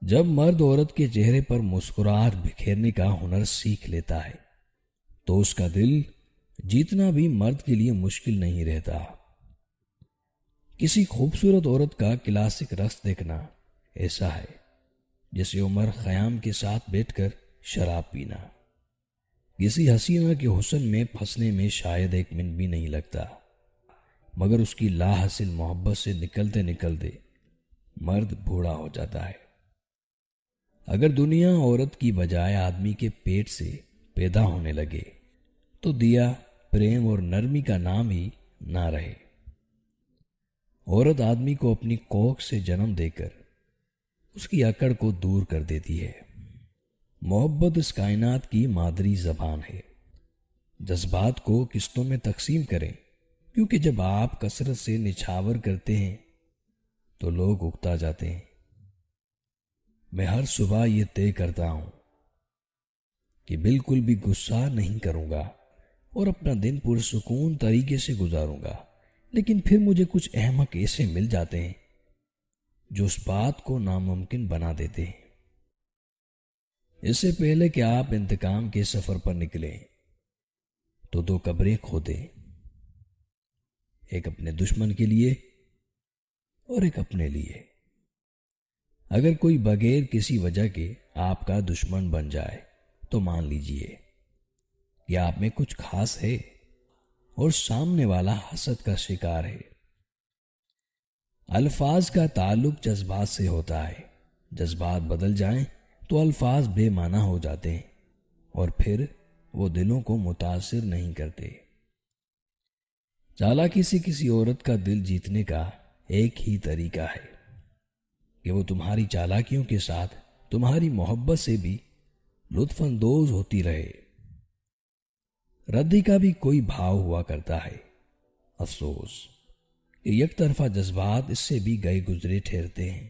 جب مرد عورت کے چہرے پر مسکراہٹ بکھیرنے کا ہنر سیکھ لیتا ہے تو اس کا دل جیتنا بھی مرد کے لیے مشکل نہیں رہتا۔ کسی خوبصورت عورت کا کلاسک رقص دیکھنا ایسا ہے جیسے عمر خیام کے ساتھ بیٹھ کر شراب پینا۔ کسی حسینہ کے حسن میں پھنسنے میں شاید ایک منٹ بھی نہیں لگتا، مگر اس کی لا حاصل محبت سے نکلتے نکلتے مرد بوڑھا ہو جاتا ہے۔ اگر دنیا عورت کی بجائے آدمی کے پیٹ سے پیدا ہونے لگے تو دیا پریم اور نرمی کا نام ہی نہ رہے۔ عورت آدمی کو اپنی کوکھ سے جنم دے کر اس کی اکڑ کو دور کر دیتی ہے۔ محبت اس کائنات کی مادری زبان ہے۔ جذبات کو قسطوں میں تقسیم کریں، کیونکہ جب آپ کثرت سے نچھاور کرتے ہیں تو لوگ اکتا جاتے ہیں۔ میں ہر صبح یہ طے کرتا ہوں کہ بالکل بھی غصہ نہیں کروں گا اور اپنا دن پرسکون طریقے سے گزاروں گا، لیکن پھر مجھے کچھ احمق ایسے مل جاتے ہیں جو اس بات کو ناممکن بنا دیتے ہیں۔ اس سے پہلے کہ آپ انتقام کے سفر پر نکلیں تو 2 قبریں کھودیں، ایک اپنے دشمن کے لیے اور ایک اپنے لیے۔ اگر کوئی بغیر کسی وجہ کے آپ کا دشمن بن جائے تو مان لیجئے کہ آپ میں کچھ خاص ہے اور سامنے والا حسد کا شکار ہے۔ الفاظ کا تعلق جذبات سے ہوتا ہے۔ جذبات بدل جائیں تو الفاظ بے معنی ہو جاتے ہیں اور پھر وہ دلوں کو متاثر نہیں کرتے۔ چالاکی سے کسی عورت کا دل جیتنے کا ایک ہی طریقہ ہے کہ وہ تمہاری چالاکیوں کے ساتھ تمہاری محبت سے بھی لطف اندوز ہوتی رہے۔ ردی کا بھی کوئی بھاؤ ہوا کرتا ہے۔ افسوس کہ یک طرفہ جذبات اس سے بھی گئے گزرے ٹھہرتے ہیں۔